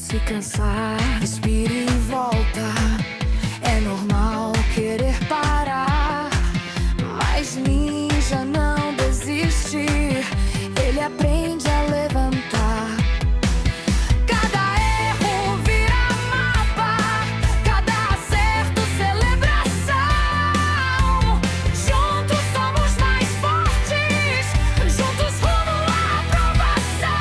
se cansar, respire e volta. É normal querer parar, mas ninja não desiste. Ele aprende a levantar. Cada erro vira mapa, cada acerto celebração. Juntos somos mais fortes, juntos rumo à aprovação.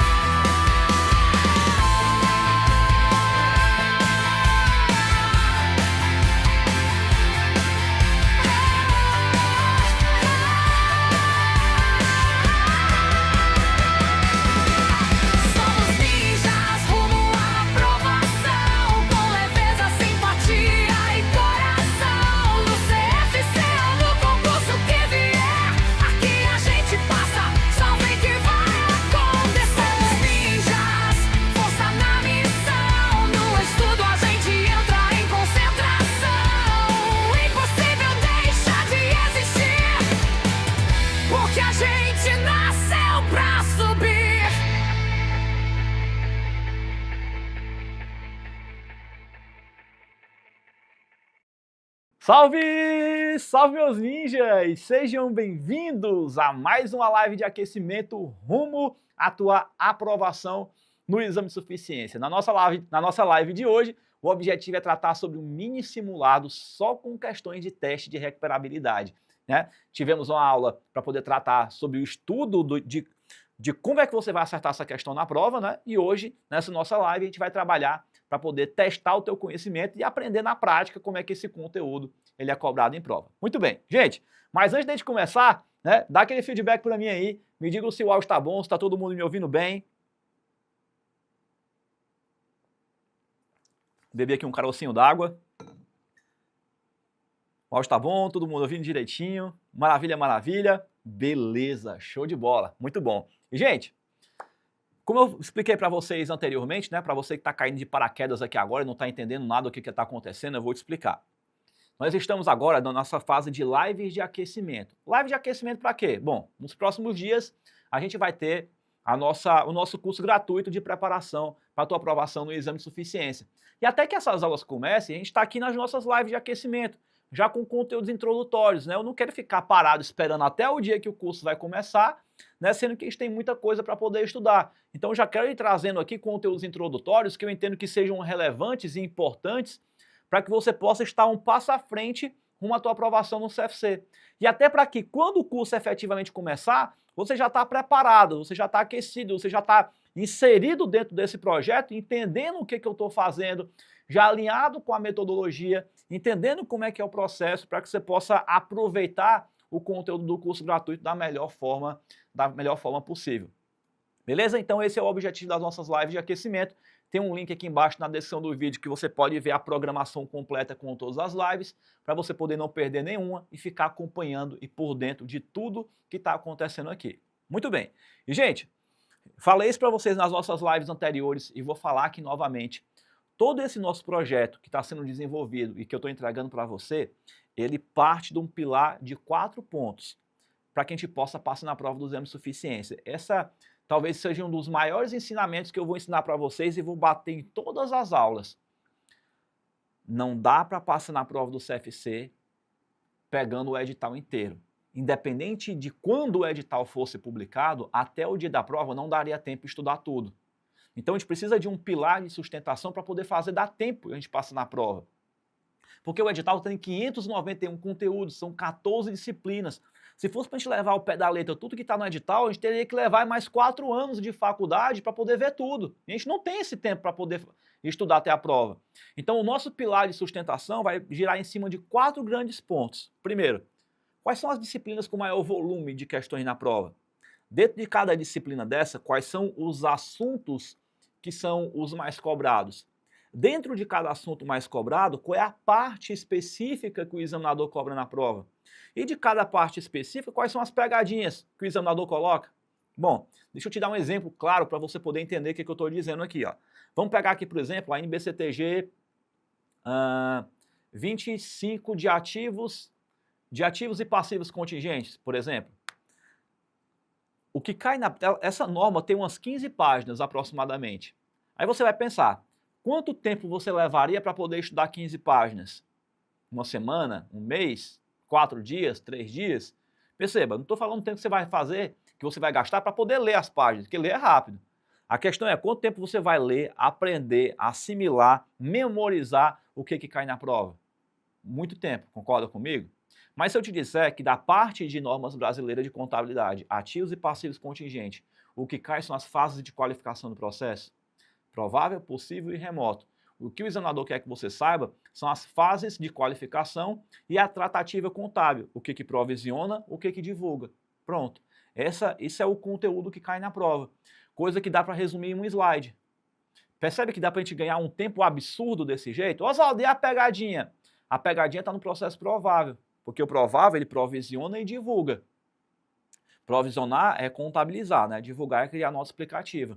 Somos ninjas rumo à aprovação, com leveza, simpatia e coração. No CFC ou no concurso que vier, aqui a gente passa, só vem que vai acontecer. Somos ninjas, força na missão. No estudo a gente entra em concentração. O impossível deixa de existir, porque a gente nasceu pra subir. Salve! Salve, meus ninjas! Sejam bem-vindos a mais uma live de aquecimento rumo à tua aprovação no exame de suficiência. Na nossa live de hoje, o objetivo é tratar sobre um mini simulado só com questões de teste de recuperabilidade, né? Tivemos uma aula para poder tratar sobre o estudo de como é que você vai acertar essa questão na prova, né? E hoje, nessa nossa live, a gente vai trabalhar para poder testar o teu conhecimento e aprender na prática como é que esse conteúdo ele é cobrado em prova. Muito bem, gente, mas antes de a gente começar, né, dá aquele feedback para mim aí, me diga se o áudio está bom, se está todo mundo me ouvindo bem. Bebi aqui um carocinho d'água. O áudio está bom, todo mundo ouvindo direitinho, maravilha, maravilha, beleza, show de bola, muito bom. E, gente, como eu expliquei para vocês anteriormente, né, para você que está caindo de paraquedas aqui agora e não está entendendo nada do que está acontecendo, eu vou te explicar. Nós estamos agora na nossa fase de lives de aquecimento. Live de aquecimento para quê? Bom, nos próximos dias a gente vai ter o nosso curso gratuito de preparação para a tua aprovação no exame de suficiência. E até que essas aulas comecem, a gente está aqui nas nossas lives de aquecimento, já com conteúdos introdutórios, né? Eu não quero ficar parado esperando até o dia que o curso vai começar, né? Sendo que a gente tem muita coisa para poder estudar. Então já quero ir trazendo aqui conteúdos introdutórios que eu entendo que sejam relevantes e importantes para que você possa estar um passo à frente rumo à tua aprovação no CFC. E até para que quando o curso efetivamente começar, você já está preparado, você já está aquecido, você já está inserido dentro desse projeto, entendendo o que eu estou fazendo, já alinhado com a metodologia, entendendo como é que é o processo, para que você possa aproveitar o conteúdo do curso gratuito da melhor forma possível. Beleza? Então esse é o objetivo das nossas lives de aquecimento. Tem um link aqui embaixo na descrição do vídeo que você pode ver a programação completa com todas as lives, para você poder não perder nenhuma e ficar acompanhando e por dentro de tudo que está acontecendo aqui. Muito bem. E, gente, falei isso para vocês nas nossas lives anteriores e vou falar aqui novamente. Todo esse nosso projeto que está sendo desenvolvido e que eu estou entregando para você, ele parte de um pilar de 4 pontos para que a gente possa passar na prova do exame de suficiência. Essa talvez seja um dos maiores ensinamentos que eu vou ensinar para vocês e vou bater em todas as aulas. Não dá para passar na prova do CFC pegando o edital inteiro. Independente de quando o edital fosse publicado, até o dia da prova não daria tempo de estudar tudo. Então a gente precisa de um pilar de sustentação para poder dar tempo a gente passar na prova. Porque o edital tem 591 conteúdos, são 14 disciplinas. Se fosse para a gente levar ao pé da letra tudo que está no edital, a gente teria que levar mais 4 anos de faculdade para poder ver tudo. E a gente não tem esse tempo para poder estudar até a prova. Então o nosso pilar de sustentação vai girar em cima de 4 grandes pontos. Primeiro, quais são as disciplinas com maior volume de questões na prova? Dentro de cada disciplina dessa, quais são os assuntos que são os mais cobrados? Dentro de cada assunto mais cobrado, qual é a parte específica que o examinador cobra na prova? E de cada parte específica, quais são as pegadinhas que o examinador coloca? Bom, deixa eu te dar um exemplo claro para você poder entender o que eu estou dizendo aqui. Ó. Vamos pegar aqui, por exemplo, a NBCTG 25 de ativos e passivos contingentes, por exemplo. O que cai essa norma tem umas 15 páginas aproximadamente. Aí você vai pensar, quanto tempo você levaria para poder estudar 15 páginas? Uma semana? Um mês? 4 dias? 3 dias? Perceba, não estou falando do tempo que você vai fazer, que você vai gastar para poder ler as páginas, porque ler é rápido. A questão é quanto tempo você vai ler, aprender, assimilar, memorizar o que cai na prova. Muito tempo, concorda comigo? Mas se eu te disser que da parte de normas brasileiras de contabilidade, ativos e passivos contingentes, o que cai são as fases de qualificação do processo? Provável, possível e remoto. O que o examinador quer que você saiba são as fases de qualificação e a tratativa contábil, o que provisiona, o que divulga. Pronto. Esse é o conteúdo que cai na prova. Coisa que dá para resumir em um slide. Percebe que dá para a gente ganhar um tempo absurdo desse jeito? Oswaldo, e a pegadinha? A pegadinha está no processo provável, porque o provável ele provisiona e divulga. Provisionar é contabilizar, né? Divulgar é criar nota explicativa.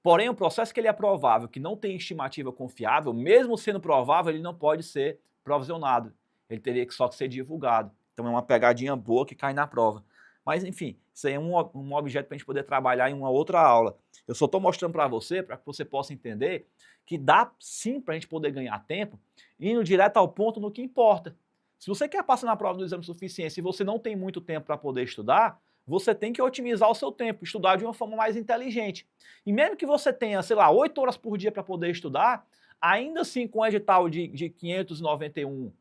Porém, o processo que ele é provável, que não tem estimativa confiável, mesmo sendo provável, ele não pode ser provisionado. Ele teria que só ser divulgado. Então é uma pegadinha boa que cai na prova. Mas, enfim, isso aí é um objeto para a gente poder trabalhar em uma outra aula. Eu só estou mostrando para você que você possa entender que dá sim para a gente poder ganhar tempo indo direto ao ponto no que importa. Se você quer passar na prova do exame de suficiência e você não tem muito tempo para poder estudar, você tem que otimizar o seu tempo, estudar de uma forma mais inteligente. E mesmo que você tenha, sei lá, 8 horas por dia para poder estudar, ainda assim com o edital de 591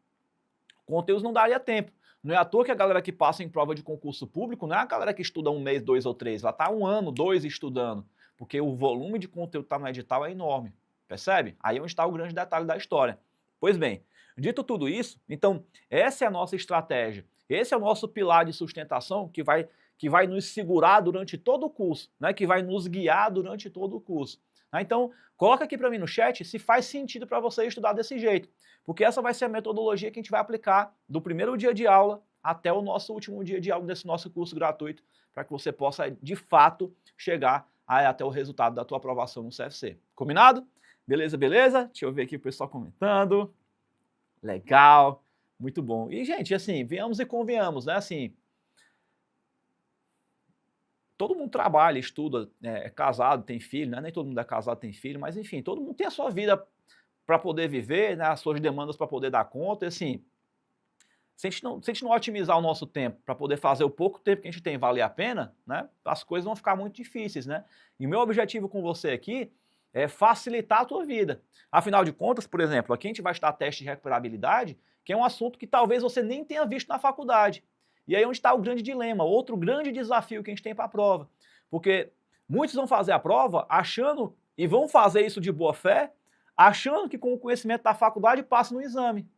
conteúdos não daria tempo. Não é à toa que a galera que passa em prova de concurso público não é a galera que estuda 1 mês, 2 ou 3. Ela está 1 ano, 2 estudando, porque o volume de conteúdo que está no edital é enorme. Percebe? Aí é onde está o grande detalhe da história. Pois bem, dito tudo isso, então essa é a nossa estratégia. Esse é o nosso pilar de sustentação que vai nos segurar durante todo o curso, né? Que vai nos guiar durante todo o curso. Então, coloca aqui para mim no chat se faz sentido para você estudar desse jeito, porque essa vai ser a metodologia que a gente vai aplicar do primeiro dia de aula até o nosso último dia de aula desse nosso curso gratuito, para que você possa, de fato, chegar até o resultado da tua aprovação no CFC. Combinado? Beleza, beleza? Deixa eu ver aqui o pessoal comentando. Legal, muito bom. E, gente, assim, venhamos e convenhamos, né? Assim, todo mundo trabalha, estuda, é casado, tem filho, né? Nem todo mundo é casado, tem filho, mas enfim, todo mundo tem a sua vida para poder viver, né? As suas demandas para poder dar conta, e assim, se a gente não otimizar o nosso tempo para poder fazer o pouco tempo que a gente tem valer a pena, né? As coisas vão ficar muito difíceis, né? E o meu objetivo com você aqui é facilitar a tua vida. Afinal de contas, por exemplo, aqui a gente vai estudar teste de recuperabilidade, que é um assunto que talvez você nem tenha visto na faculdade. E aí é onde está o grande dilema, outro grande desafio que a gente tem para a prova. Porque muitos vão fazer a prova achando, e vão fazer isso de boa fé, achando que com o conhecimento da faculdade passa no exame.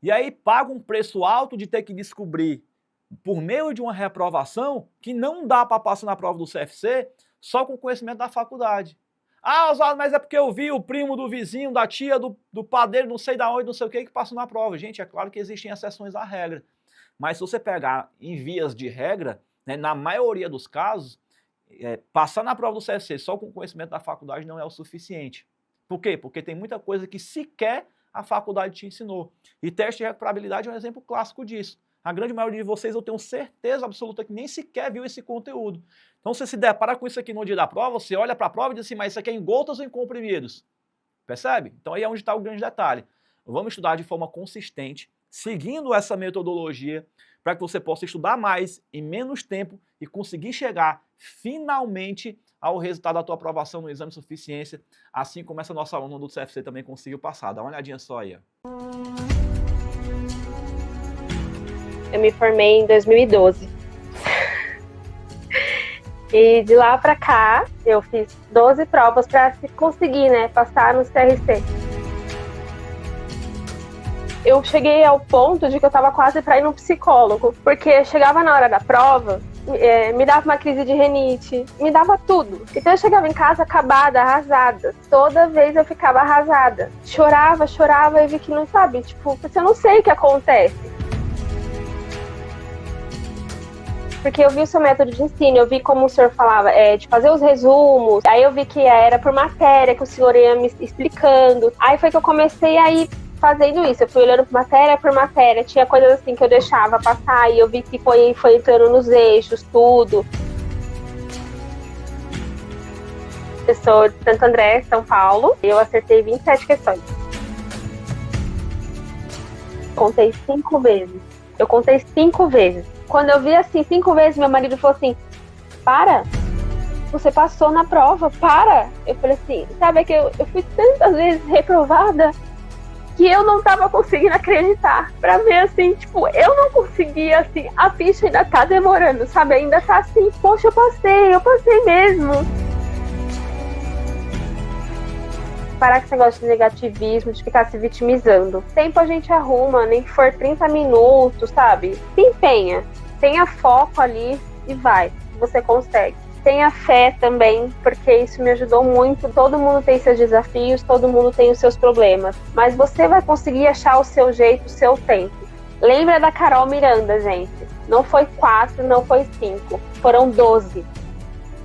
E aí paga um preço alto de ter que descobrir, por meio de uma reprovação, que não dá para passar na prova do CFC só com o conhecimento da faculdade. Ah, Oswaldo, mas é porque eu vi o primo do vizinho, da tia, do padeiro, não sei da onde, não sei o que passou na prova. Gente, é claro que existem exceções à regra. Mas se você pegar em vias de regra, né, na maioria dos casos, passar na prova do CFC só com o conhecimento da faculdade não é o suficiente. Por quê? Porque tem muita coisa que sequer a faculdade te ensinou. E teste de recuperabilidade é um exemplo clássico disso. A grande maioria de vocês, eu tenho certeza absoluta que nem sequer viu esse conteúdo. Então, você se depara com isso aqui no dia da prova, você olha para a prova e diz assim, mas isso aqui é em gotas ou em comprimidos? Percebe? Então, aí é onde está o grande detalhe. Vamos estudar de forma consistente, seguindo essa metodologia, para que você possa estudar mais em menos tempo e conseguir chegar, finalmente, ao resultado da tua aprovação no exame de suficiência, assim como essa nossa aluna do CFC também conseguiu passar. Dá uma olhadinha só aí. Ó. Eu me formei em 2012. E de lá pra cá, eu fiz 12 provas para conseguir, né, passar no CRC. Eu cheguei ao ponto de que eu tava quase para ir no psicólogo, porque chegava na hora da prova, me dava uma crise de rinite, me dava tudo. Então eu chegava em casa acabada, arrasada. Toda vez eu ficava arrasada. Chorava e vi que não sabe, tipo, eu não sei o que acontece. Porque eu vi o seu método de ensino, eu vi como o senhor falava, de fazer os resumos, aí eu vi que era por matéria, que o senhor ia me explicando. Aí foi que eu comecei a ir fazendo isso, eu fui olhando por matéria, tinha coisas assim que eu deixava passar, e eu vi que foi entrando nos eixos, tudo. Eu sou de Santo André, São Paulo. Eu acertei 27 questões. Contei 5 vezes. Eu contei 5 vezes. Quando eu vi assim 5 vezes, meu marido falou assim: para, você passou na prova, para. Eu falei assim, sabe que eu fui tantas vezes reprovada que eu não tava conseguindo acreditar. Pra ver assim, tipo, eu não conseguia, assim, a ficha ainda tá demorando, sabe? Ainda tá assim, poxa, eu passei mesmo. Parar com esse negócio de negativismo, de ficar se vitimizando. Tempo a gente arruma, nem que for 30 minutos, sabe? Se empenha, tenha foco ali e vai, você consegue. Tenha fé também, porque isso me ajudou muito. Todo mundo tem seus desafios, todo mundo tem os seus problemas, mas você vai conseguir achar o seu jeito, o seu tempo. Lembra da Carol Miranda, gente? Não foi 4, não foi 5, foram 12.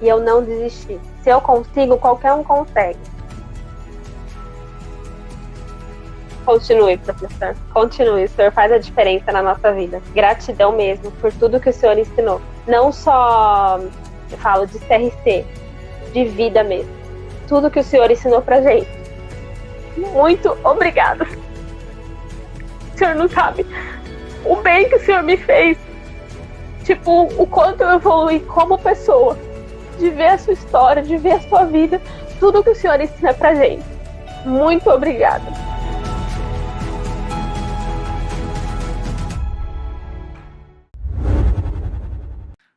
E eu não desisti. Se eu consigo, qualquer um consegue. Continue, professor. Continue. O senhor faz a diferença na nossa vida. Gratidão mesmo por tudo que o senhor ensinou. Não só, eu falo de CRC, de vida mesmo. Tudo que o senhor ensinou pra gente. Muito obrigada. O senhor não sabe o bem que o senhor me fez. Tipo, o quanto eu evolui como pessoa. De ver a sua história, de ver a sua vida. Tudo que o senhor ensina pra gente. Muito obrigada.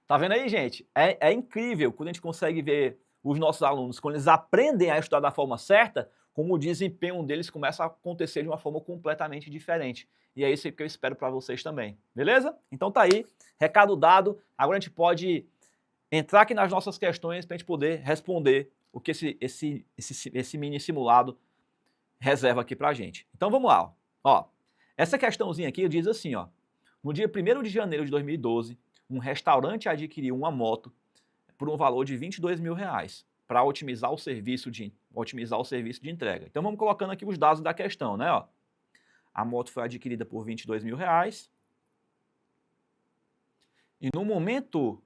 Tá vendo aí, gente? É incrível quando a gente consegue ver os nossos alunos, quando eles aprendem a estudar da forma certa, como o desempenho deles começa a acontecer de uma forma completamente diferente. E é isso que eu espero para vocês também, beleza? Então tá aí, recado dado. Agora a gente pode entrar aqui nas nossas questões para a gente poder responder o que esse mini simulado reserva aqui pra gente. Então vamos lá. Ó, essa questãozinha aqui diz assim, ó. No dia 1º de janeiro de 2012, um restaurante adquiriu uma moto por um valor de R$22.000 para otimizar o serviço de entrega. Então vamos colocando aqui os dados da questão, né? Ó. A moto foi adquirida por R$22.000 e no momento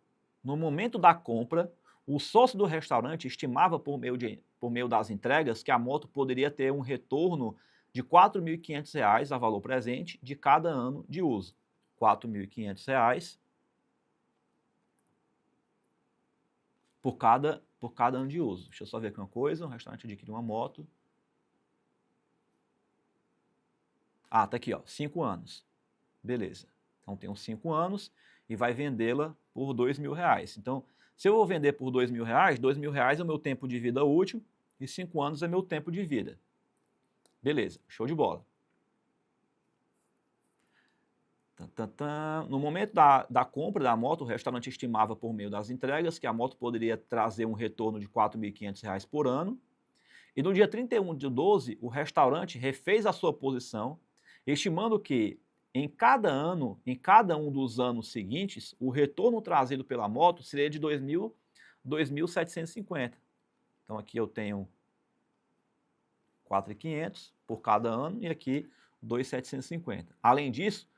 da compra, o sócio do restaurante estimava por meio das entregas que a moto poderia ter um retorno de R$4.500 a valor presente de cada ano de uso. R$4.500 por cada ano de uso. Deixa eu só ver aqui uma coisa, um restaurante adquiriu uma moto. Ah, tá aqui, ó, 5 anos. Beleza. Então tem uns 5 anos e vai vendê-la por R$2.000. Então, se eu vou vender por R$2.000, R$2.000 é o meu tempo de vida útil e 5 anos é meu tempo de vida. Beleza, show de bola. No momento da compra da moto, o restaurante estimava por meio das entregas que a moto poderia trazer um retorno de R$4.500 por ano. E no dia 31 de 12, o restaurante refez a sua posição, estimando que em cada um dos anos seguintes, o retorno trazido pela moto seria de R$2.750. Então aqui eu tenho 4.500 por cada ano e aqui 2.750. Além disso,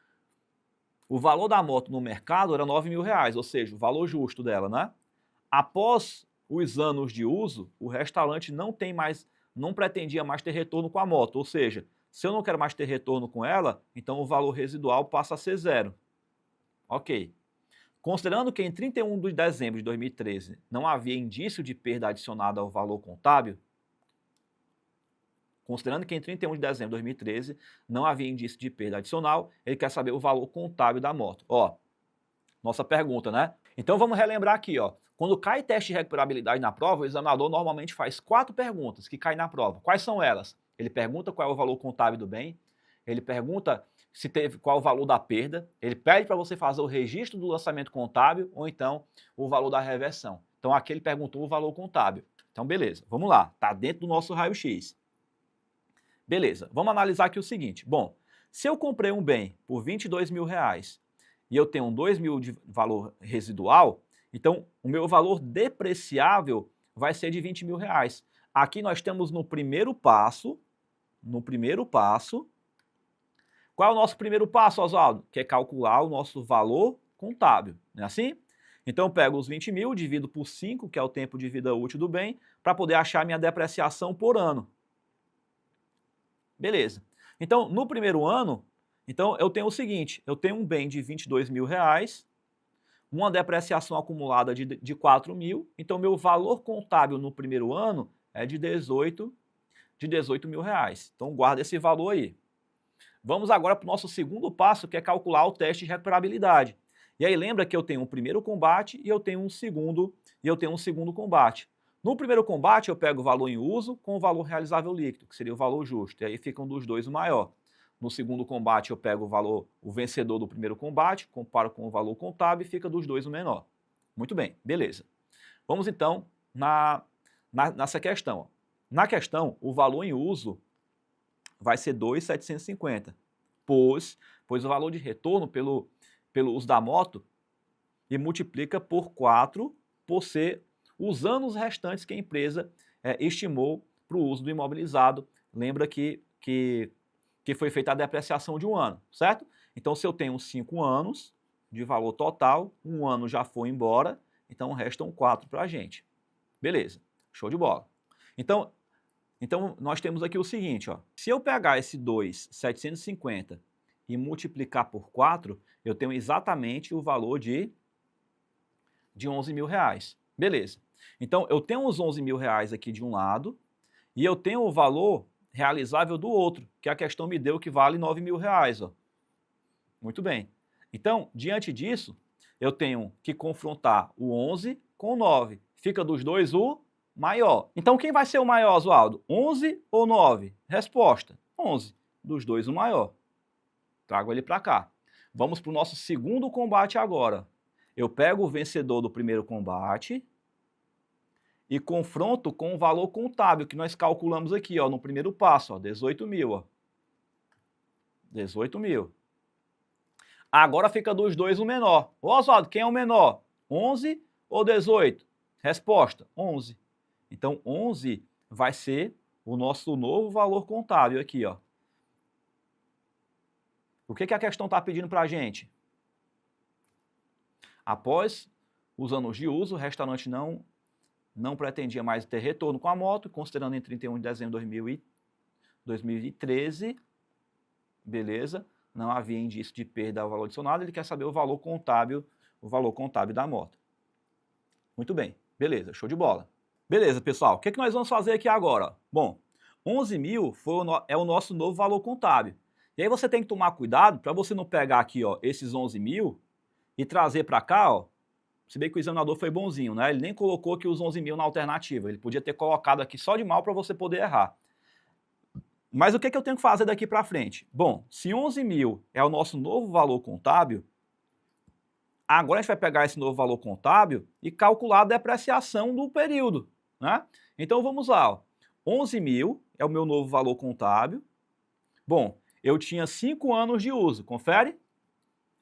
o valor da moto no mercado era R$9.000, ou seja, o valor justo dela, né? Após os anos de uso, o restaurante não pretendia mais ter retorno com a moto, ou seja, se eu não quero mais ter retorno com ela, então o valor residual passa a ser 0. Ok. Considerando que em 31 de dezembro de 2013 não havia indício de perda adicionada ao valor contábil, ele quer saber o valor contábil da moto. Ó, nossa pergunta, né? Então vamos relembrar aqui, ó. Quando cai teste de recuperabilidade na prova, o examinador normalmente faz 4 perguntas que caem na prova. Quais são elas? Ele pergunta qual é o valor contábil do bem, ele pergunta qual é o valor da perda, ele pede para você fazer o registro do lançamento contábil ou então o valor da reversão. Então aqui ele perguntou o valor contábil. Então beleza, vamos lá, tá dentro do nosso raio-x. Beleza, vamos analisar aqui o seguinte. Bom, se eu comprei um bem por R$22.000 e eu tenho R$2.000 de valor residual, então o meu valor depreciável vai ser de R$20.000. Aqui nós temos no primeiro passo, qual é o nosso primeiro passo, Oswaldo? Que é calcular o nosso valor contábil, não é assim? Então eu pego os 20 mil, divido por 5, que é o tempo de vida útil do bem, para poder achar minha depreciação por ano. Beleza. Então, no primeiro ano, então eu tenho o seguinte, eu tenho um bem de R$22 mil, uma depreciação acumulada de 4 mil, então meu valor contábil no primeiro ano é de 18 mil reais. Então guarda esse valor aí. Vamos agora para o nosso segundo passo, que é calcular o teste de recuperabilidade. E aí lembra que eu tenho um primeiro combate e eu tenho um segundo combate. No primeiro combate eu pego o valor em uso com o valor realizável líquido, que seria o valor justo, e aí ficam dos dois o maior. No segundo combate eu pego o vencedor do primeiro combate, comparo com o valor contábil e fica dos dois o menor. Muito bem, beleza. Vamos então nessa questão. Na questão, o valor em uso vai ser 2.750, pois o valor de retorno pelo uso da moto e multiplica por 4 por ser os anos restantes que a empresa estimou para o uso do imobilizado. Lembra que foi feita a depreciação de um ano, certo? Então, se eu tenho 5 anos de valor total, um ano já foi embora, então restam 4 para a gente. Beleza, show de bola. Então, nós temos aqui o seguinte, ó, se eu pegar esse 2.750 e multiplicar por 4, eu tenho exatamente o valor de 11 mil reais. Beleza. Então, eu tenho os 11 mil reais aqui de um lado e eu tenho o valor realizável do outro, que a questão me deu que vale 9 mil reais. Ó. Muito bem. Então, diante disso, eu tenho que confrontar o 11 com o 9. Fica dos dois o maior. Então, quem vai ser o maior, Oswaldo? 11 ou 9? Resposta, 11. Dos dois o maior. Trago ele para cá. Vamos para o nosso segundo combate agora. Eu pego o vencedor do primeiro combate e confronto com o valor contábil que nós calculamos aqui, ó, no primeiro passo, ó, 18 mil. Ó. 18 mil. Agora fica dos dois o menor. Ô, Oswaldo, quem é o menor? 11 ou 18? Resposta, 11. Então, 11 vai ser o nosso novo valor contábil aqui, ó. O que a questão está pedindo para a gente? Após os anos de uso, o restaurante não pretendia mais ter retorno com a moto, considerando em 31 de dezembro de 2013, beleza, não havia indício de perda ao valor adicionado, ele quer saber o valor contábil da moto. Muito bem, beleza, show de bola. Beleza, pessoal, o que nós vamos fazer aqui agora? Bom, 11 mil é o nosso novo valor contábil. E aí você tem que tomar cuidado para você não pegar aqui, ó, esses 11 mil e trazer para cá, ó, se bem que o examinador foi bonzinho, né? Ele nem colocou aqui os 11 mil na alternativa, ele podia ter colocado aqui só de mal para você poder errar. Mas o que eu tenho que fazer daqui para frente? Bom, se 11 mil é o nosso novo valor contábil, agora a gente vai pegar esse novo valor contábil e calcular a depreciação do período, né? Então vamos lá, ó. 11 mil é o meu novo valor contábil. Bom, eu tinha 5 anos de uso, confere?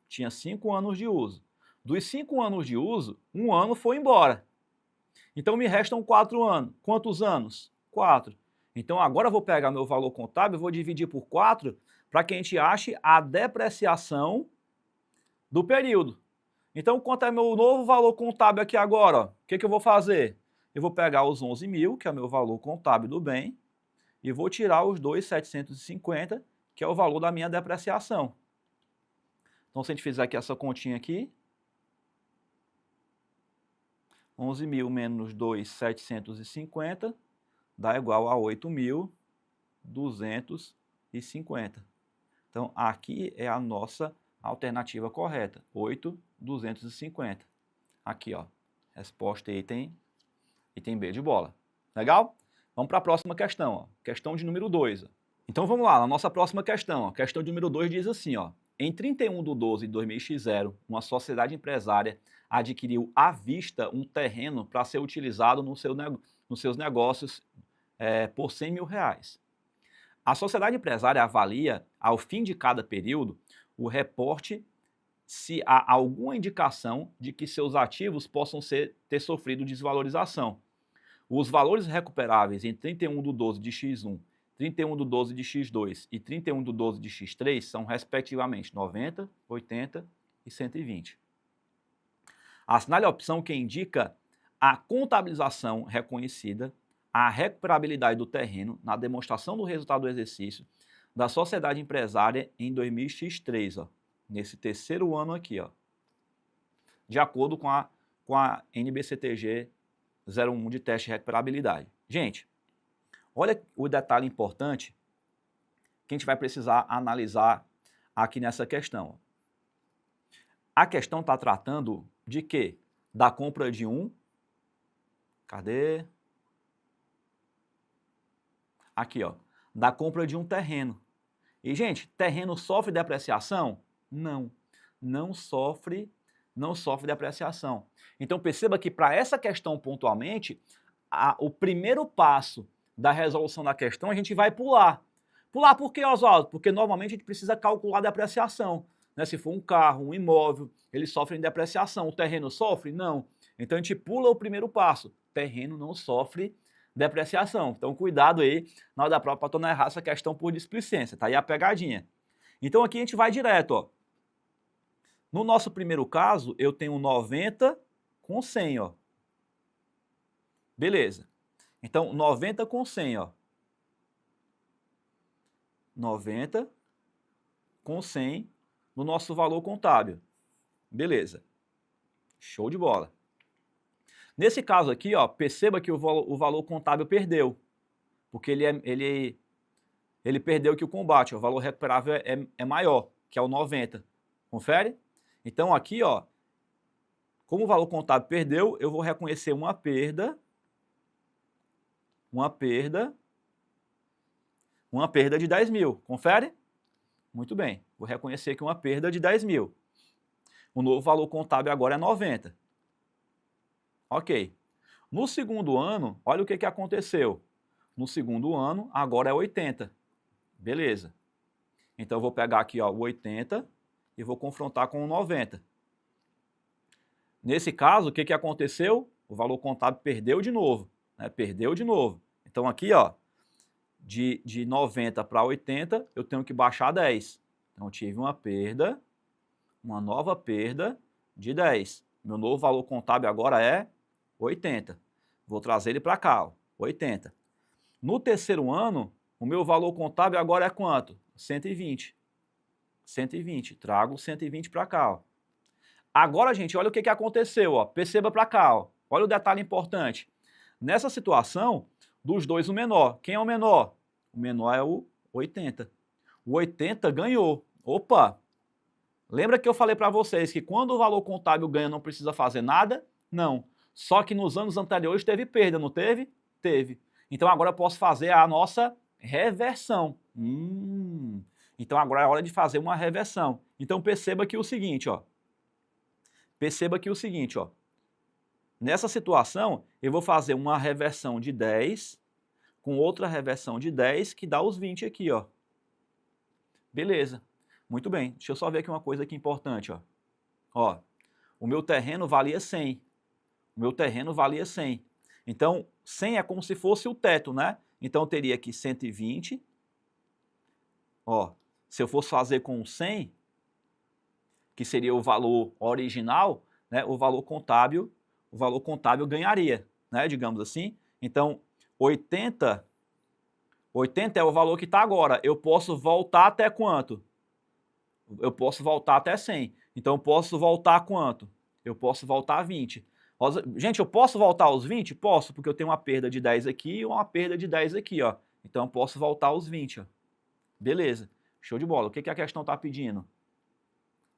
Tinha 5 anos de uso. Dos 5 anos de uso, 1 ano foi embora. Então me restam 4 anos. Quantos anos? 4. Então agora eu vou pegar meu valor contábil, vou dividir por 4 para que a gente ache a depreciação do período. Então quanto é meu novo valor contábil aqui agora? O que eu vou fazer? Eu vou pegar os 11 mil, que é o meu valor contábil do bem, e vou tirar os 2.750, que é o valor da minha depreciação. Então, se a gente fizer aqui essa continha aqui, 11 mil menos 2.750 dá igual a 8.250. Então, aqui é a nossa alternativa correta, 8.250. Aqui, ó, resposta item B de bola. Legal? Vamos para a próxima questão, ó. Questão de número 2. Ó. Então, vamos lá, na nossa próxima questão. Ó. Questão de número 2 diz assim, ó. Em 31 de 12 de 2000, uma sociedade empresária adquiriu à vista um terreno para ser utilizado nos seus negócios por 100 mil reais. A sociedade empresária avalia, ao fim de cada período, o reporte se há alguma indicação de que seus ativos possam ter sofrido desvalorização. Os valores recuperáveis em 31 de 12 de X1, 31 de 12 de X2 e 31 de 12 de X3 são, respectivamente, 90, 80 e 120. Assinale a opção que indica a contabilização reconhecida, a recuperabilidade do terreno na demonstração do resultado do exercício da sociedade empresária em 2003, ó, nesse terceiro ano aqui, ó, de acordo com a NBCTG 01 de teste de recuperabilidade. Gente, olha o detalhe importante que a gente vai precisar analisar aqui nessa questão. A questão está tratando de quê? Da compra de um... Cadê? Aqui, ó. Da compra de um terreno. E, gente, terreno sofre depreciação? Não. Não sofre depreciação. Então, perceba que para essa questão pontualmente, o primeiro passo da resolução da questão a gente vai pular. Pular por quê, Oswaldo? Porque normalmente a gente precisa calcular a depreciação. Né? Se for um carro, um imóvel, eles sofrem depreciação. O terreno sofre? Não. Então, a gente pula o primeiro passo. Terreno não sofre depreciação. Então, cuidado aí na hora da prova para tu não errar essa questão por displicência. Tá aí a pegadinha. Então, aqui a gente vai direto, ó. No nosso primeiro caso, eu tenho 90 com 100, ó. Beleza. Então, 90 com 100, ó. 90 com 100 no nosso valor contábil. Beleza. Show de bola. Nesse caso aqui, ó, perceba que o valor contábil perdeu. Porque ele perdeu que o combate, ó, o valor recuperável é maior, que é o 90. Confere? Então aqui, ó, como o valor contábil perdeu, eu vou reconhecer uma perda de 10 mil. Confere? Muito bem. Vou reconhecer que uma perda de 10 mil. O novo valor contábil agora é 90. Ok. No segundo ano, olha o que aconteceu. No segundo ano, agora é 80. Beleza. Então, eu vou pegar aqui, ó, o 80 e vou confrontar com o 90. Nesse caso, o que aconteceu? O valor contábil perdeu de novo. Né? Perdeu de novo. Então, aqui, ó, de 90 para 80, eu tenho que baixar 10. Então, eu tive uma perda, uma nova perda de 10. Meu novo valor contábil agora é 80. Vou trazer ele para cá, ó, 80. No terceiro ano, o meu valor contábil agora é quanto? 120. 120. Trago 120 para cá, ó. Agora, gente, olha o que aconteceu, ó. Perceba para cá, ó. Olha o detalhe importante. Nessa situação, dos dois o menor. Quem é o menor? O menor é o 80. O 80 ganhou. Opa! Lembra que eu falei para vocês que quando o valor contábil ganha não precisa fazer nada? Não. Só que nos anos anteriores teve perda, não teve? Teve. Então agora eu posso fazer a nossa reversão. Então agora é hora de fazer uma reversão. Então perceba aqui o seguinte, ó. Perceba aqui o seguinte, ó. Nessa situação, eu vou fazer uma reversão de 10 com outra reversão de 10 que dá os 20 aqui, ó. Beleza. Muito bem. Deixa eu só ver aqui uma coisa aqui importante, ó. Ó, o meu terreno valia 100. O meu terreno valia 100. Então, 100 é como se fosse o teto, né? Então, eu teria aqui 120. Ó, se eu fosse fazer com 100, que seria o valor original, né? O valor contábil ganharia, né? Digamos assim. Então, 80 é o valor que está agora. Eu posso voltar até quanto? Eu posso voltar até 100. Então, eu posso voltar a quanto? Eu posso voltar a 20. Gente, eu posso voltar aos 20? Posso, porque eu tenho uma perda de 10 aqui e uma perda de 10 aqui, ó. Então, eu posso voltar aos 20, ó. Beleza. Show de bola. O que a questão está pedindo?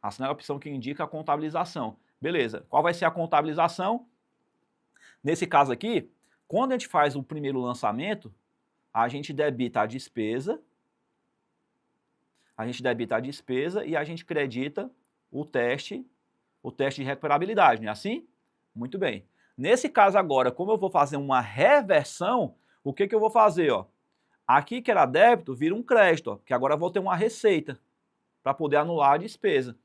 Assinale a opção que indica a contabilização. Beleza. Qual vai ser a contabilização? Nesse caso aqui, quando a gente faz o primeiro lançamento, a gente debita a despesa, e a gente credita o teste de recuperabilidade, não é assim? Muito bem. Nesse caso agora, como eu vou fazer uma reversão, o que eu vou fazer? Ó? Aqui que era débito, vira um crédito, ó, que agora eu vou ter uma receita para poder anular a despesa.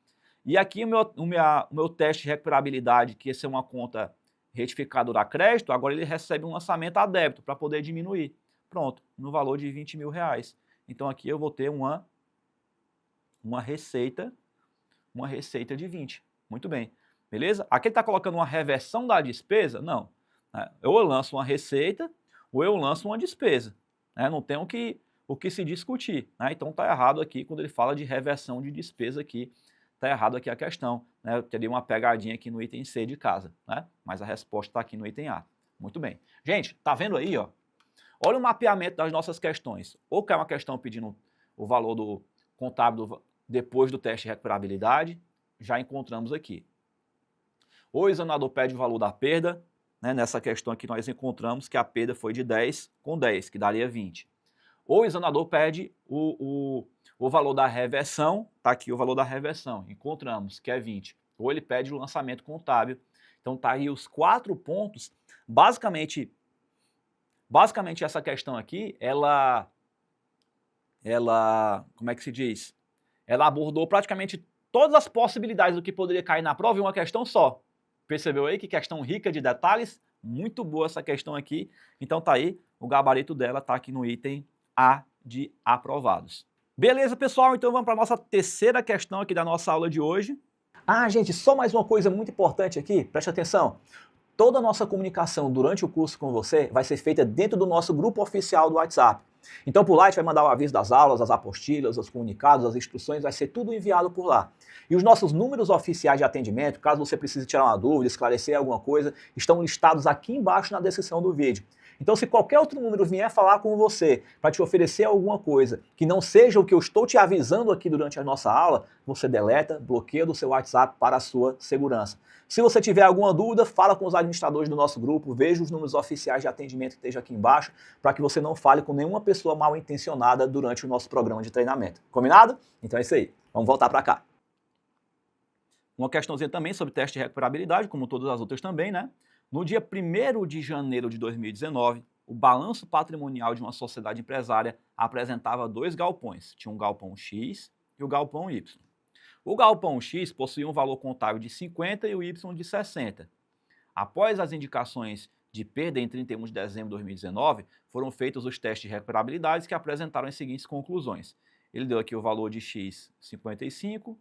E aqui o meu teste de recuperabilidade, que esse é uma conta retificadora a crédito, agora ele recebe um lançamento a débito para poder diminuir. Pronto, no valor de 20 mil reais. Então aqui eu vou ter uma receita de 20. Muito bem. Beleza? Aqui ele está colocando uma reversão da despesa? Não. Ou eu lanço uma receita, ou eu lanço uma despesa. Não tem o que se discutir. Então está errado aqui quando ele fala de reversão de despesa aqui. Está errado aqui a questão. Eu teria uma pegadinha aqui no item C de casa. Mas a resposta está aqui no item A. Muito bem. Gente, tá vendo aí, ó? Olha o mapeamento das nossas questões. Ou que é uma questão pedindo o valor do contábil depois do teste de recuperabilidade, já encontramos aqui. Ou o examinador pede o valor da perda, nessa questão aqui nós encontramos que a perda foi de 10 com 10, que daria 20. Ou o examinador pede o valor da reversão, está aqui o valor da reversão, encontramos que é 20. Ou ele pede o lançamento contábil. Então tá aí os 4 pontos. Basicamente essa questão aqui, ela, como é que se diz? Ela abordou praticamente todas as possibilidades do que poderia cair na prova em uma questão só. Percebeu aí que questão rica de detalhes? Muito boa essa questão aqui. Então tá aí, o gabarito dela tá aqui no item A de aprovados. Beleza, pessoal? Então vamos para a nossa terceira questão aqui da nossa aula de hoje. Gente, só mais uma coisa muito importante aqui, preste atenção. Toda a nossa comunicação durante o curso com você vai ser feita dentro do nosso grupo oficial do WhatsApp. Então por lá a gente vai mandar o aviso das aulas, as apostilas, os comunicados, as instruções, vai ser tudo enviado por lá. E os nossos números oficiais de atendimento, caso você precise tirar uma dúvida, esclarecer alguma coisa, estão listados aqui embaixo na descrição do vídeo. Então se qualquer outro número vier falar com você para te oferecer alguma coisa que não seja o que eu estou te avisando aqui durante a nossa aula, você deleta, bloqueia do seu WhatsApp para a sua segurança. Se você tiver alguma dúvida, fala com os administradores do nosso grupo, veja os números oficiais de atendimento que estejam aqui embaixo, para que você não fale com nenhuma pessoa mal intencionada durante o nosso programa de treinamento. Combinado? Então é isso aí. Vamos voltar para cá. Uma questãozinha também sobre teste de recuperabilidade, como todas as outras também, No dia 1º de janeiro de 2019, o balanço patrimonial de uma sociedade empresária apresentava 2 galpões. Tinha um galpão X e o galpão Y. O galpão X possuía um valor contábil de 50 e o Y de 60. Após as indicações de perda em 31 de dezembro de 2019, foram feitos os testes de recuperabilidade que apresentaram as seguintes conclusões. Ele deu aqui o valor de X, 55,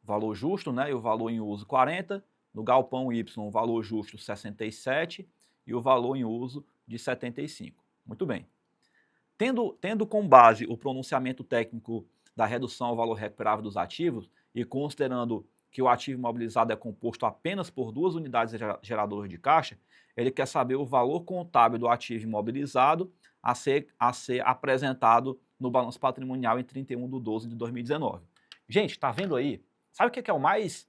valor justo, e o valor em uso, 40. No galpão Y, o valor justo 67 e o valor em uso de 75. Muito bem. Tendo como base o pronunciamento técnico da redução ao valor recuperável dos ativos e considerando que o ativo imobilizado é composto apenas por 2 unidades geradoras de caixa, ele quer saber o valor contábil do ativo imobilizado a ser apresentado no balanço patrimonial em 31 de 12 de 2019. Gente, está vendo aí? Sabe o que é o mais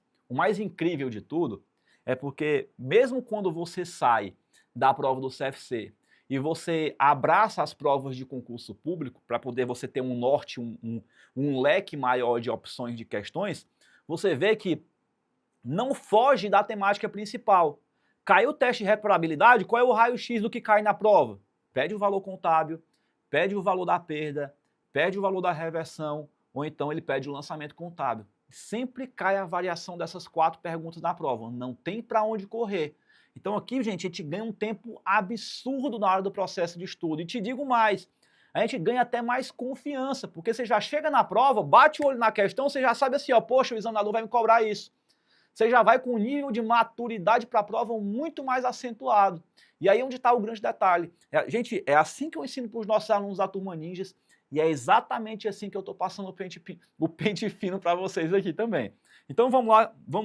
incrível de tudo? É porque mesmo quando você sai da prova do CFC e você abraça as provas de concurso público para poder você ter um norte, um leque maior de opções de questões, você vê que não foge da temática principal. Caiu o teste de recuperabilidade, qual é o raio-x do que cai na prova? Pede o valor contábil, pede o valor da perda, pede o valor da reversão, ou então ele pede o lançamento contábil. Sempre cai a variação dessas 4 perguntas na prova, não tem para onde correr. Então aqui, gente, a gente ganha um tempo absurdo na hora do processo de estudo. E te digo mais, a gente ganha até mais confiança, porque você já chega na prova, bate o olho na questão, você já sabe assim, poxa, o examinador vai me cobrar isso. Você já vai com um nível de maturidade para a prova muito mais acentuado. E aí onde está o grande detalhe. Gente, é assim que eu ensino para os nossos alunos da Turma Ninjas, e é exatamente assim que eu estou passando o pente fino para vocês aqui também. Então vamos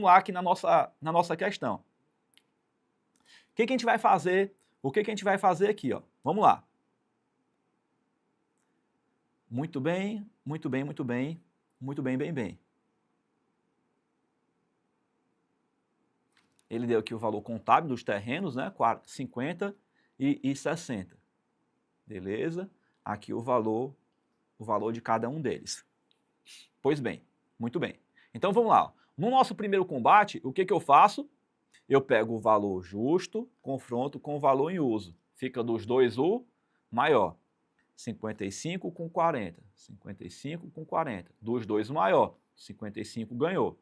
lá aqui na nossa questão. O que a gente vai fazer? O que a gente vai fazer aqui? Vamos lá. Muito bem, muito bem, muito bem, muito bem, bem, bem. Ele deu aqui o valor contábil dos terrenos, 50 e 60. Beleza? Aqui o valor de cada um deles. Pois bem, muito bem. Então vamos lá. No nosso primeiro combate, o que eu faço? Eu pego o valor justo, confronto com o valor em uso. Fica dos dois o maior. 55 com 40. 55 com 40. Dos dois o maior. 55 ganhou.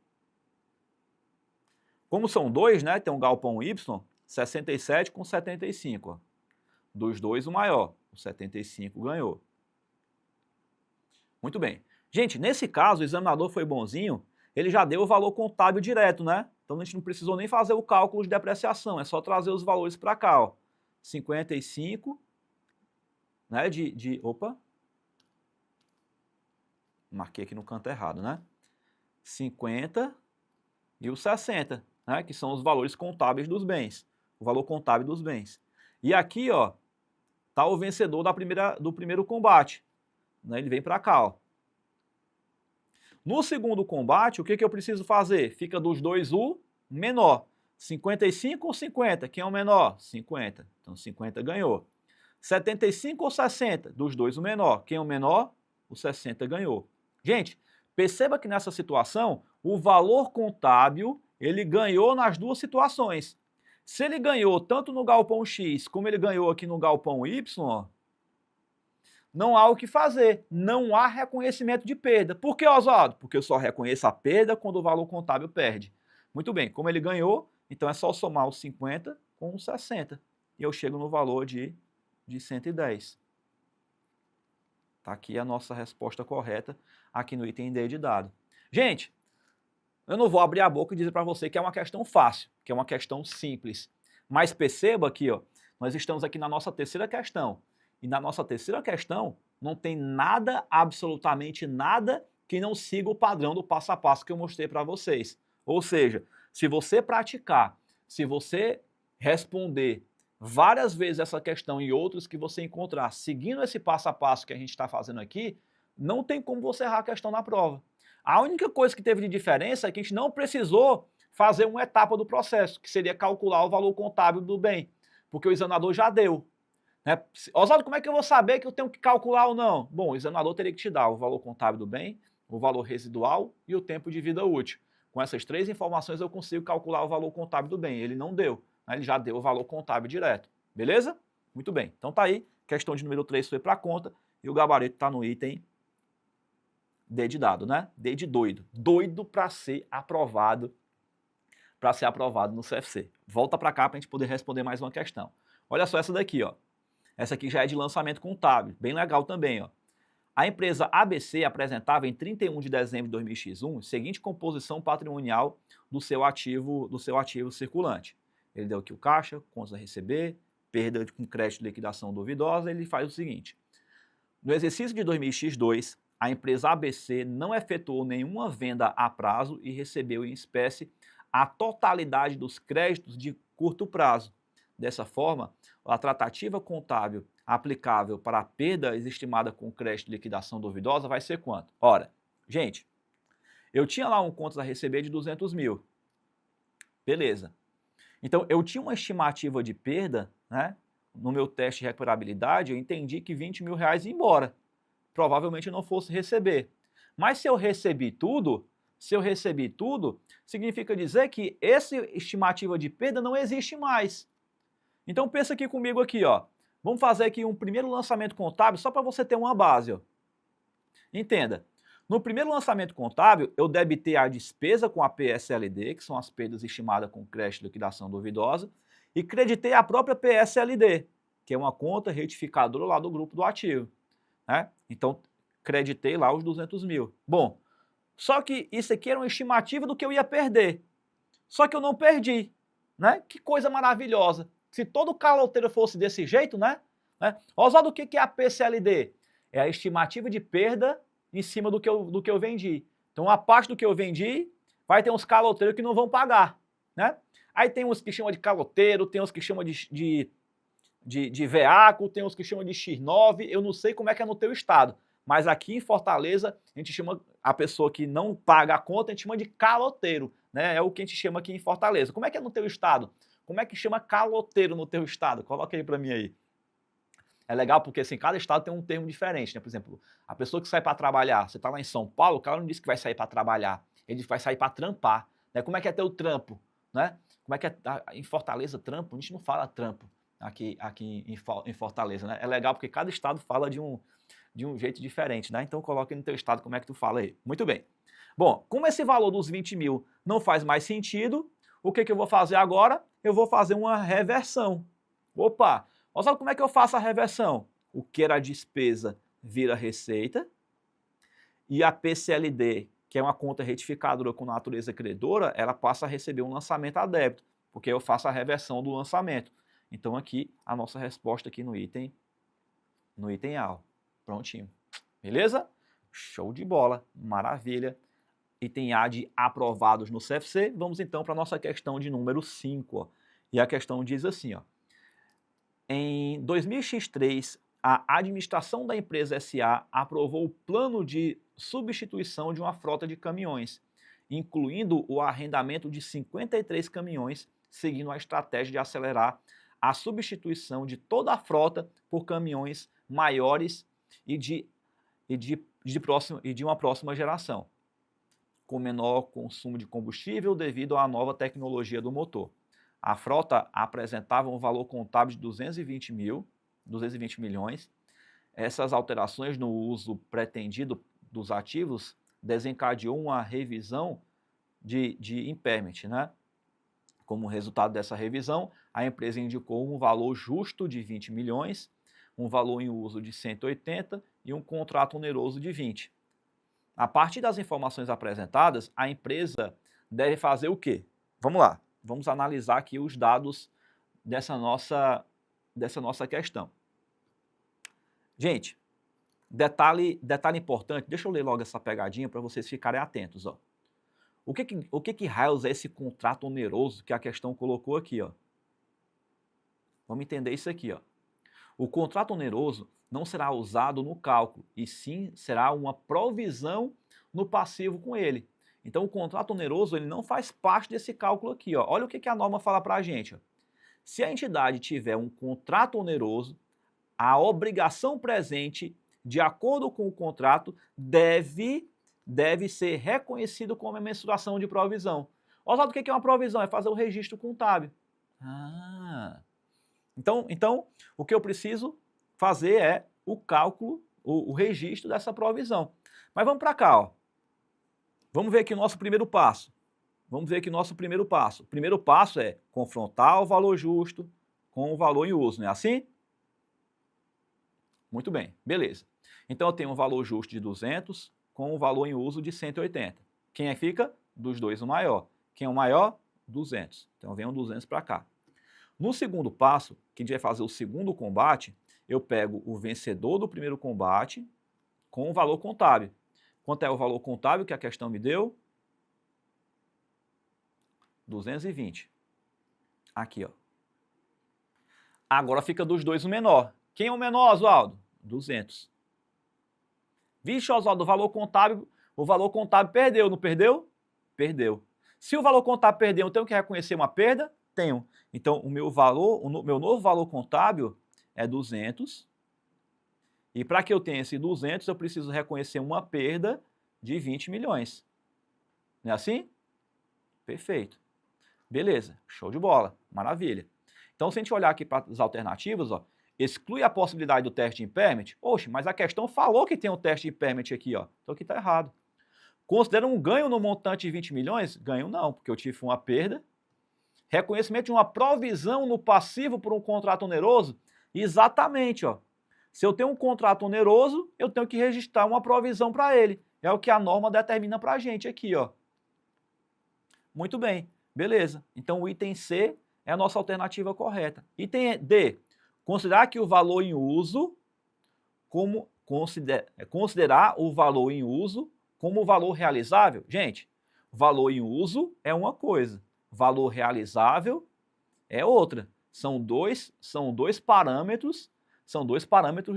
Como são dois, tem um galpão Y, 67 com 75. Dos dois o maior. O 75 ganhou. Muito bem. Gente, nesse caso, o examinador foi bonzinho ele já deu o valor contábil direto, né? Então a gente não precisou nem fazer o cálculo de depreciação, é só trazer os valores para cá, ó. 55, né, opa, marquei aqui no canto errado, né? 50 e o 60, né, que são os valores contábeis dos bens, o valor contábil dos bens. E aqui, ó, tá o vencedor do primeiro combate, né? Ele vem para cá, ó. No segundo combate, o que eu preciso fazer? Fica dos dois o menor. 55 ou 50? Quem é o menor? 50. Então 50 ganhou. 75 ou 60? Dos dois o menor. Quem é o menor? O 60 ganhou. Gente, perceba que nessa situação, o valor contábil, ele ganhou nas duas situações. Se ele ganhou tanto no galpão X, como ele ganhou aqui no galpão Y, não há o que fazer, não há reconhecimento de perda. Por que, Oswaldo? Porque eu só reconheço a perda quando o valor contábil perde. Muito bem, como ele ganhou, então é só somar os 50 com os 60. E eu chego no valor de 110. Está aqui a nossa resposta correta, aqui no item D de dado. Gente, eu não vou abrir a boca e dizer para você que é uma questão fácil, que é uma questão simples. Mas perceba aqui, ó, nós estamos aqui na nossa terceira questão. E na nossa terceira questão, não tem nada, absolutamente nada, que não siga o padrão do passo a passo que eu mostrei para vocês. Ou seja, se você praticar, se você responder várias vezes essa questão e outras que você encontrar seguindo esse passo a passo que a gente está fazendo aqui, não tem como você errar a questão na prova. A única coisa que teve de diferença é que a gente não precisou fazer uma etapa do processo, que seria calcular o valor contábil do bem, porque o examinador já deu. Né? Oswaldo, como é que eu vou saber que eu tenho que calcular ou não? Bom, o examinador teria que te dar o valor contábil do bem, o valor residual e o tempo de vida útil. Com essas três informações eu consigo calcular o valor contábil do bem. Ele não deu, né? Ele já deu o valor contábil direto. Beleza? Muito bem. Então tá aí, questão de número 3 foi para conta e o gabarito está no item D de dado, né? D de doido. Doido para ser aprovado no CFC. Volta para cá para a gente poder responder mais uma questão. Olha só essa daqui, ó. Essa aqui já é de lançamento contábil, bem legal também, ó. A empresa ABC apresentava em 31 de dezembro de 2001 a seguinte composição patrimonial do seu ativo circulante. Ele deu aqui o caixa, contas a receber, perda com crédito de liquidação duvidosa, ele faz o seguinte. No exercício de 2002, a empresa ABC não efetuou nenhuma venda a prazo e recebeu em espécie a totalidade dos créditos de curto prazo. Dessa forma, a tratativa contábil aplicável para a perda estimada com crédito de liquidação duvidosa vai ser quanto? Ora, gente, eu tinha lá um contas a receber de 200 mil. Beleza. Então, eu tinha uma estimativa de perda, né? No meu teste de recuperabilidade, eu entendi que 20 mil reais ia embora. Provavelmente eu não fosse receber. Mas se eu recebi tudo, significa dizer que essa estimativa de perda não existe mais. Então pensa aqui comigo aqui, ó. Vamos fazer aqui um primeiro lançamento contábil só para você ter uma base, ó. Entenda. No primeiro lançamento contábil, eu debitei a despesa com a PSLD, que são as perdas estimadas com crédito de liquidação duvidosa, e creditei a própria PSLD, que é uma conta retificadora lá do grupo do ativo, né? Então, creditei lá os 200 mil. Bom, só que isso aqui era uma estimativa do que eu ia perder. Só que eu não perdi, né? Que coisa maravilhosa. Se todo caloteiro fosse desse jeito, né? Oswaldo, o que é a PCLD? É a estimativa de perda em cima do que eu vendi. Então, a parte do que eu vendi, vai ter uns caloteiros que não vão pagar, né? Aí tem uns que chamam de caloteiro, tem uns que chamam de veaco, tem uns que chamam de X9, eu não sei como é que é no teu estado, mas aqui em Fortaleza, a gente chama a pessoa que não paga a conta, a gente chama de caloteiro, né? É o que a gente chama aqui em Fortaleza. Como é que é no teu estado? Como é que chama caloteiro no teu estado? Coloca aí para mim aí. É legal porque assim, cada estado tem um termo diferente, né? Por exemplo, a pessoa que sai para trabalhar, você está lá em São Paulo, o cara não disse que vai sair para trabalhar, ele vai sair para trampar, né? Como é que é teu trampo, né? Como é que é em Fortaleza trampo? A gente não fala trampo aqui em Fortaleza, né? É legal porque cada estado fala de um jeito diferente, né? Então coloca aí no teu estado como é que tu fala aí. Muito bem. Bom, como esse valor dos 20 mil não faz mais sentido, o que eu vou fazer agora? Eu vou fazer uma reversão. Opa! Olha como é que eu faço a reversão. O que era despesa vira receita e a PCLD, que é uma conta retificadora com natureza credora, ela passa a receber um lançamento a débito, porque eu faço a reversão do lançamento. Então aqui a nossa resposta aqui no item A, ó. Prontinho. Beleza? Show de bola, maravilha. Item A de aprovados no CFC. Vamos então para a nossa questão de número 5. Ó. E a questão diz assim, ó. Em 2003, a administração da empresa SA aprovou o plano de substituição de uma frota de caminhões, incluindo o arrendamento de 53 caminhões, seguindo a estratégia de acelerar a substituição de toda a frota por caminhões maiores e de uma próxima geração, com menor consumo de combustível devido à nova tecnologia do motor. A frota apresentava um valor contábil de 220 milhões. Essas alterações no uso pretendido dos ativos desencadeou uma revisão de impairment, né? Como resultado dessa revisão, a empresa indicou um valor justo de 20 milhões, um valor em uso de 180 e um contrato oneroso de 20. A partir das informações apresentadas, a empresa deve fazer o quê? Vamos lá, vamos analisar aqui os dados dessa nossa questão. Gente, detalhe importante, deixa eu ler logo essa pegadinha para vocês ficarem atentos, ó. O que raios é esse contrato oneroso que a questão colocou aqui, ó? Vamos entender isso aqui, ó. O contrato oneroso não será usado no cálculo, e sim será uma provisão no passivo com ele. Então, o contrato oneroso ele não faz parte desse cálculo aqui, ó. Olha o que a norma fala para a gente, ó. Se a entidade tiver um contrato oneroso, a obrigação presente, de acordo com o contrato, deve ser reconhecido como uma mensuração de provisão. Oswaldo, o que é uma provisão? É fazer o registro contábil. Então, o que eu preciso fazer é o cálculo, o registro dessa provisão. Mas vamos para cá, ó. Vamos ver aqui o nosso primeiro passo. O primeiro passo é confrontar o valor justo com o valor em uso, não é assim? Muito bem, beleza. Então eu tenho um valor justo de 200 com o valor em uso de 180. Quem é que fica? Dos dois o maior. Quem é o maior? 200. Então vem um 200 para cá. No segundo passo, que a gente vai fazer o segundo combate, eu pego o vencedor do primeiro combate com o valor contábil. Quanto é o valor contábil que a questão me deu? 220. Aqui, ó. Agora fica dos dois o menor. Quem é o menor, Oswaldo? 200. Vixe, Oswaldo, o valor contábil perdeu, não perdeu? Perdeu. Se o valor contábil perdeu, eu tenho que reconhecer uma perda? Tenho. Então, o meu novo valor contábil é 200. E para que eu tenha esse 200, eu preciso reconhecer uma perda de 20 milhões. Não é assim? Perfeito. Beleza, show de bola, maravilha. Então, se a gente olhar aqui para as alternativas, ó, exclui a possibilidade do teste de impairment. Oxe, mas a questão falou que tem um teste de impairment aqui, ó. Então aqui está errado. Considera um ganho no montante de 20 milhões? Ganho não, porque eu tive uma perda. Reconhecimento de uma provisão no passivo por um contrato oneroso? Exatamente, ó. Se eu tenho um contrato oneroso, eu tenho que registrar uma provisão para ele. É o que a norma determina para a gente aqui, ó. Muito bem, beleza. Então o item C é a nossa alternativa correta. Item D. Considerar que o valor em uso considerar o valor em uso como valor realizável. Gente, valor em uso é uma coisa, valor realizável é outra. São dois parâmetros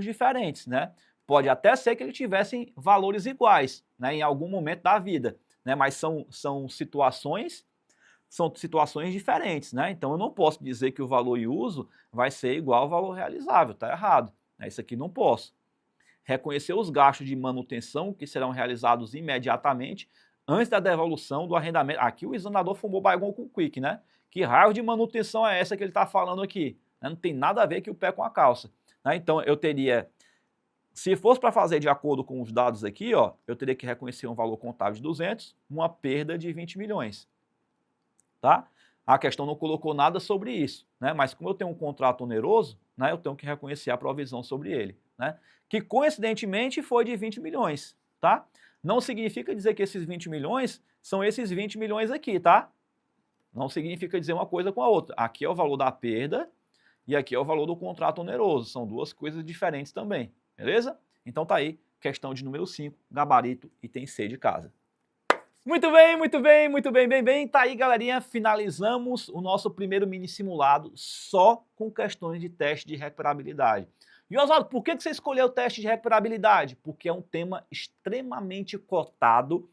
diferentes, né? Pode até ser que eles tivessem valores iguais, né, em algum momento da vida, né? Mas são situações diferentes, né? Então eu não posso dizer que o valor em uso vai ser igual ao valor realizável, tá errado. Isso aqui não posso. Reconhecer os gastos de manutenção que serão realizados imediatamente antes da devolução do arrendamento. Aqui o examinador fumou baigão com o quick, né? Que raio de manutenção é essa que ele está falando aqui? Não tem nada a ver que o pé com a calça. Né? Então eu teria, se fosse para fazer de acordo com os dados aqui, ó, eu teria que reconhecer um valor contábil de 200, uma perda de 20 milhões. Tá? A questão não colocou nada sobre isso, né? Mas como eu tenho um contrato oneroso, né, eu tenho que reconhecer a provisão sobre ele, né? Que coincidentemente foi de 20 milhões, tá? não significa dizer que esses 20 milhões são esses 20 milhões aqui, tá? Não significa dizer uma coisa com a outra. Aqui é o valor da perda e aqui é o valor do contrato oneroso. São duas coisas diferentes também, beleza? Então tá aí, questão de número 5, gabarito, item C de casa. Muito bem, muito bem, muito bem, bem, bem. Tá aí, galerinha, finalizamos o nosso primeiro mini simulado só com questões de teste de recuperabilidade. E, Oswaldo, por que você escolheu o teste de recuperabilidade? Porque é um tema extremamente cotado,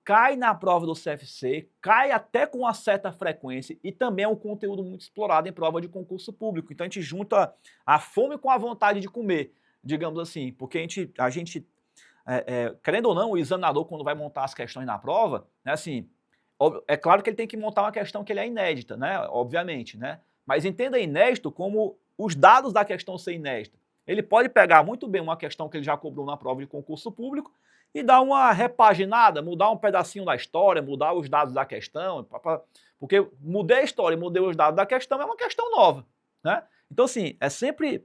cai na prova do CFC, cai até com uma certa frequência e também é um conteúdo muito explorado em prova de concurso público. Então a gente junta a fome com a vontade de comer, digamos assim, porque a gente querendo ou não, o examinador, quando vai montar as questões na prova, né, assim, é claro que ele tem que montar uma questão que ele é inédita, né, obviamente, né, mas entenda inédito como os dados da questão ser inédita. Ele pode pegar muito bem uma questão que ele já cobrou na prova de concurso público e dar uma repaginada, mudar um pedacinho da história, mudar os dados da questão, porque mudei a história e mudei os dados da questão, é uma questão nova, né? Então, assim, é sempre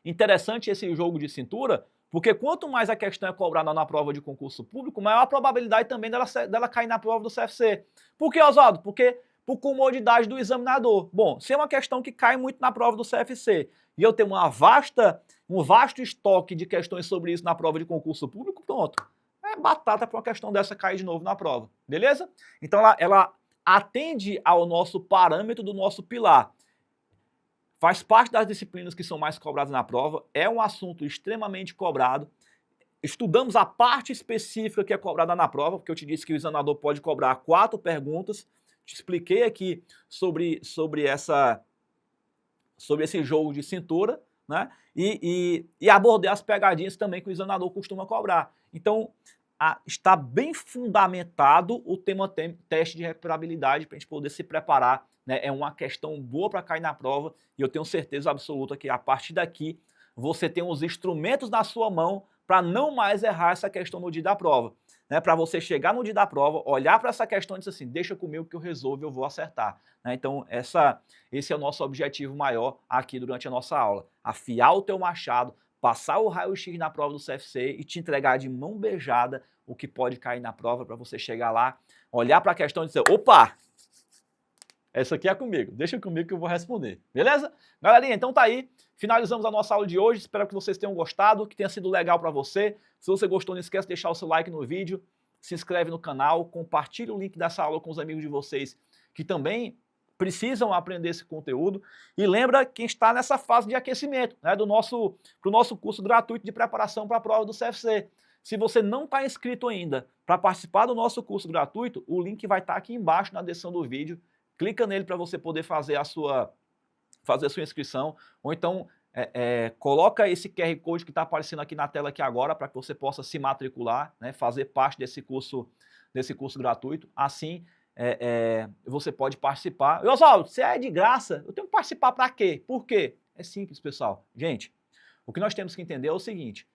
interessante esse jogo de cintura, porque quanto mais a questão é cobrada na prova de concurso público, maior a probabilidade também dela cair na prova do CFC. Por que, Oswaldo? Porque por comodidade do examinador. Bom, se é uma questão que cai muito na prova do CFC e eu tenho um vasto estoque de questões sobre isso na prova de concurso público, pronto. É batata para uma questão dessa cair de novo na prova, beleza? Então ela atende ao nosso parâmetro do nosso pilar. Faz parte das disciplinas que são mais cobradas na prova, é um assunto extremamente cobrado. Estudamos a parte específica que é cobrada na prova, porque eu te disse que o examinador pode cobrar 4 perguntas. Te expliquei aqui sobre esse jogo de cintura, né? E abordei as pegadinhas também que o examinador costuma cobrar. Então, está bem fundamentado o tema teste de recuperabilidade para a gente poder se preparar, né? É uma questão boa para cair na prova e eu tenho certeza absoluta que a partir daqui você tem os instrumentos na sua mão para não mais errar essa questão no dia da prova. Né, para você chegar no dia da prova, olhar para essa questão e dizer assim, deixa comigo que eu resolvo, eu vou acertar. Né, então, esse é o nosso objetivo maior aqui durante a nossa aula. Afiar o teu machado, passar o raio-x na prova do CFC e te entregar de mão beijada o que pode cair na prova para você chegar lá, olhar para a questão e dizer, opa, essa aqui é comigo, deixa comigo que eu vou responder. Beleza? Galerinha, então tá aí. Finalizamos a nossa aula de hoje, espero que vocês tenham gostado, que tenha sido legal para você. Se você gostou, não esquece de deixar o seu like no vídeo, se inscreve no canal, compartilhe o link dessa aula com os amigos de vocês que também precisam aprender esse conteúdo. E lembra quem está nessa fase de aquecimento, né, pro nosso curso gratuito de preparação para a prova do CFC. Se você não está inscrito ainda para participar do nosso curso gratuito, o link vai estar aqui embaixo na descrição do vídeo. Clica nele para você poder fazer a sua inscrição, ou então coloca esse QR Code que está aparecendo aqui na tela aqui agora para que você possa se matricular, né, fazer parte desse curso gratuito. Assim, você pode participar. Oswaldo, se é de graça, eu tenho que participar para quê? Por quê? É simples, pessoal. Gente, o que nós temos que entender é o seguinte,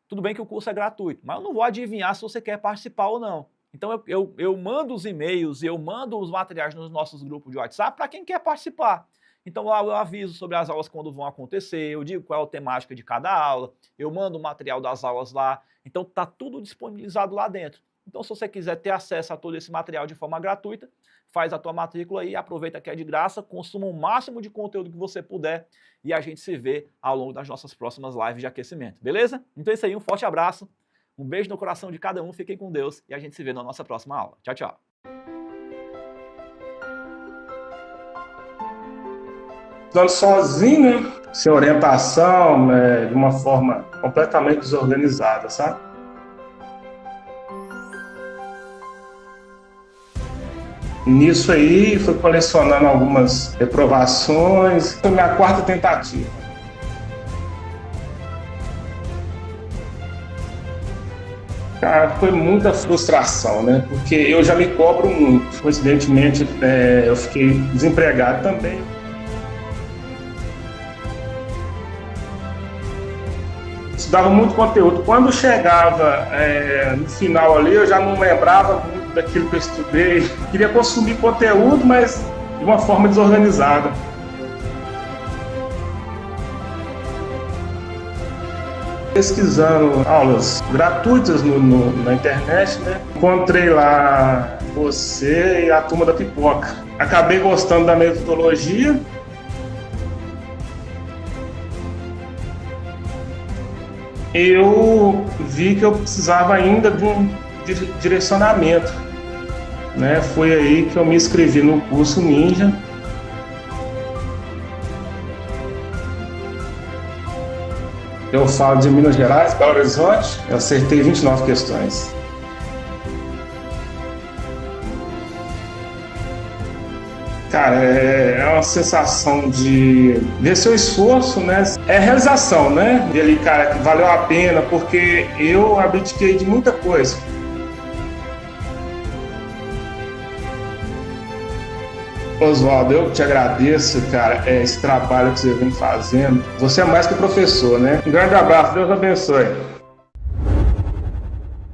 tudo bem que o curso é gratuito, mas eu não vou adivinhar se você quer participar ou não. Então eu mando os e-mails e eu mando os materiais nos nossos grupos de WhatsApp para quem quer participar. Então lá eu aviso sobre as aulas quando vão acontecer, eu digo qual é a temática de cada aula, eu mando o material das aulas lá, então está tudo disponibilizado lá dentro. Então se você quiser ter acesso a todo esse material de forma gratuita, faz a tua matrícula aí, aproveita que é de graça, consuma o máximo de conteúdo que você puder e a gente se vê ao longo das nossas próximas lives de aquecimento, beleza? Então é isso aí, um forte abraço, um beijo no coração de cada um, fiquem com Deus e a gente se vê na nossa próxima aula. Tchau, tchau. Estudando sozinho, sem orientação, de uma forma completamente desorganizada, sabe? Nisso aí, fui colecionando algumas reprovações. Foi minha 4ª tentativa. Cara, foi muita frustração, né? Porque eu já me cobro muito. Coincidentemente, eu fiquei desempregado também. Estudava muito conteúdo. Quando chegava no final ali, eu já não lembrava muito daquilo que eu estudei. Queria consumir conteúdo, mas de uma forma desorganizada. Pesquisando aulas gratuitas na internet, né? Encontrei lá você e a turma da pipoca. Acabei gostando da metodologia. Eu vi que eu precisava ainda de um direcionamento, né? Foi aí que eu me inscrevi no curso Ninja. Eu falo de Minas Gerais, Belo Horizonte. Eu acertei 29 questões. Cara, é uma sensação de ver seu esforço, né? É realização, né? E ali, cara, que valeu a pena, porque eu abdiquei de muita coisa. Oswaldo, eu te agradeço, cara, esse trabalho que você vem fazendo. Você é mais que professor, né? Um grande abraço, Deus abençoe.